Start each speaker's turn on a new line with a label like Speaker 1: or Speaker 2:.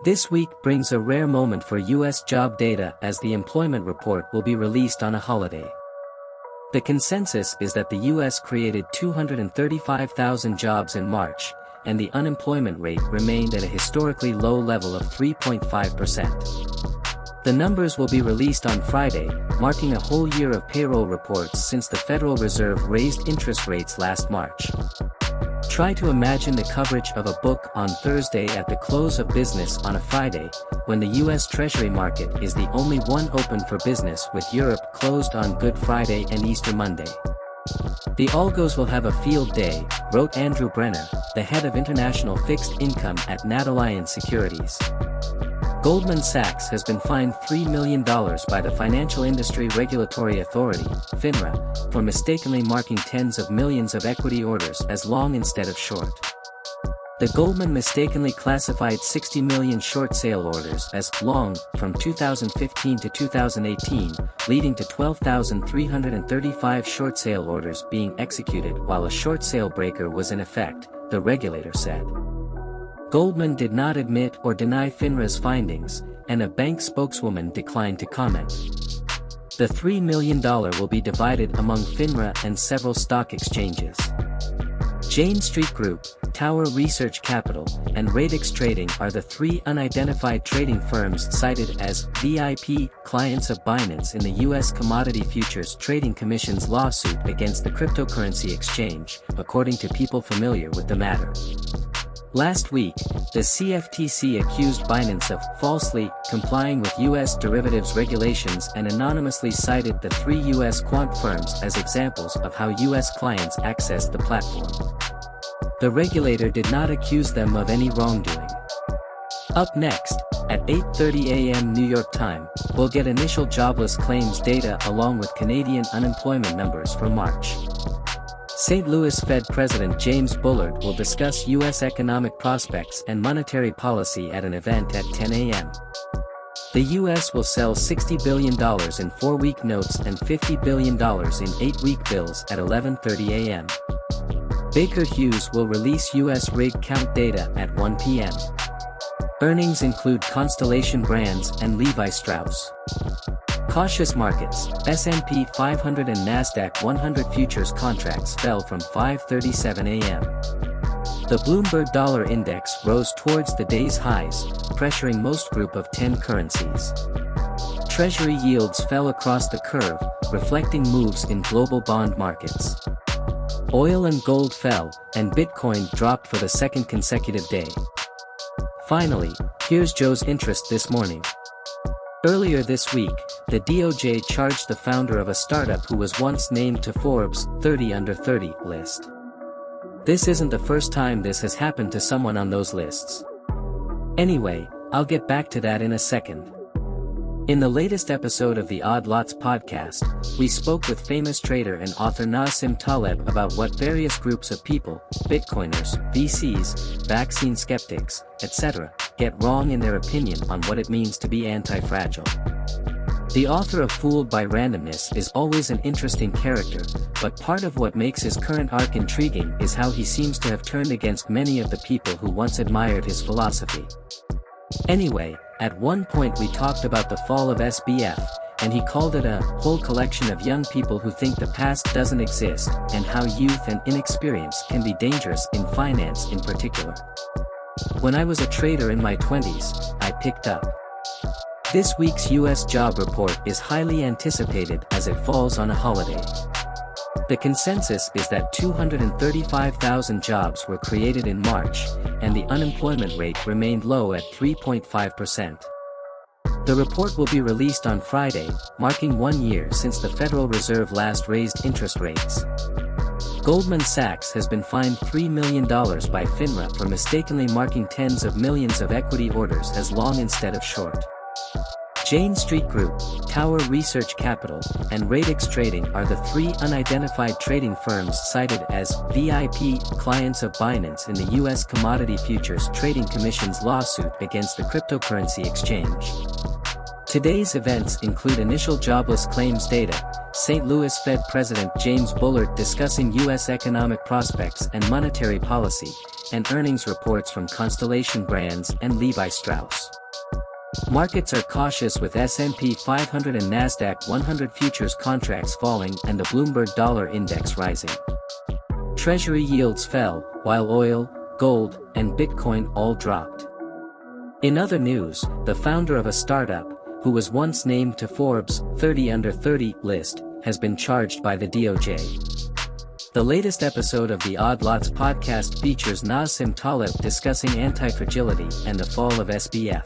Speaker 1: This week brings a rare moment for U.S. job data as the employment report will be released on a holiday. The consensus is that the U.S. created 235,000 jobs in March, and the unemployment rate remained at a historically low level of 3.5%. The numbers will be released on Friday, marking a whole year of payroll reports since the Federal Reserve raised interest rates last March. Try to imagine the coverage of a book on Thursday at the close of business on a Friday, when the US Treasury market is the only one open for business with Europe closed on Good Friday and Easter Monday. The algos will have a field day, wrote Andrew Brenner, the head of international fixed income at NatAlliance Securities. Goldman Sachs has been fined $3 million by the Financial Industry Regulatory Authority, FINRA, for mistakenly marking tens of millions of equity orders as long instead of short. The Goldman mistakenly classified 60 million short sale orders as long from 2015 to 2018, leading to 12,335 short sale orders being executed while a short sale breaker was in effect, the regulator said. Goldman did not admit or deny FINRA's findings, and a bank spokeswoman declined to comment. The $3 million will be divided among FINRA and several stock exchanges. Jane Street Group, Tower Research Capital, and Radix Trading are the three unidentified trading firms cited as VIP clients of Binance in the U.S. Commodity Futures Trading Commission's lawsuit against the cryptocurrency exchange, according to people familiar with the matter. Last week, the CFTC accused Binance of falsely complying with U.S. derivatives regulations and anonymously cited the three U.S. quant firms as examples of how U.S. clients accessed the platform. The regulator did not accuse them of any wrongdoing. Up next, at 8:30 a.m. New York time, we'll get initial jobless claims data along with Canadian unemployment numbers for March. St. Louis Fed President James Bullard will discuss U.S. economic prospects and monetary policy at an event at 10 a.m. The U.S. will sell $60 billion in 4-week notes and $50 billion in 8-week bills at 11:30 a.m. Baker Hughes will release U.S. rig count data at 1 p.m. Earnings include Constellation Brands and Levi Strauss. Cautious markets, S&P 500 and NASDAQ 100 futures contracts fell from 5:37 a.m. The Bloomberg Dollar Index rose towards the day's highs, pressuring most Group of 10 currencies. Treasury yields fell across the curve, reflecting moves in global bond markets. Oil and gold fell, and Bitcoin dropped for the second consecutive day. Finally, here's Joe's interest this morning. Earlier this week, the DOJ charged the founder of a startup who was once named to Forbes' 30 Under 30 list. This isn't the first time this has happened to someone on those lists. Anyway, I'll get back to that in a second. In the latest episode of the Odd Lots podcast, we spoke with famous trader and author Nassim Taleb about what various groups of people, Bitcoiners, VCs, vaccine skeptics, etc., get wrong in their opinion on what it means to be anti-fragile. The author of Fooled by Randomness is always an interesting character, but part of what makes his current arc intriguing is how he seems to have turned against many of the people who once admired his philosophy. Anyway, at one point we talked about the fall of SBF, and he called it a whole collection of young people who think the past doesn't exist, and how youth and inexperience can be dangerous in finance in particular. When I was a trader in my 20s, I picked up. This week's U.S. job report is highly anticipated as it falls on a holiday. The consensus is that 235,000 jobs were created in March, and the unemployment rate remained low at 3.5%. The report will be released on Friday, marking 1 year since the Federal Reserve last raised interest rates. Goldman Sachs has been fined $3 million by FINRA for mistakenly marking tens of millions of equity orders as long instead of short. Jane Street Group, Tower Research Capital, and Radix Trading are the three unidentified trading firms cited as VIP clients of Binance in the U.S. Commodity Futures Trading Commission's lawsuit against the cryptocurrency exchange. Today's events include initial jobless claims data, St. Louis Fed President James Bullard discussing U.S. economic prospects and monetary policy, and earnings reports from Constellation Brands and Levi Strauss. Markets are cautious with S&P 500 and Nasdaq 100 futures contracts falling and the Bloomberg Dollar Index rising. Treasury yields fell, while oil, gold, and Bitcoin all dropped. In other news, the founder of a startup, who was once named to Forbes' 30 Under 30 list, has been charged by the DOJ. The latest episode of the Odd Lots podcast features Nassim Taleb discussing anti-fragility and the fall of SBF.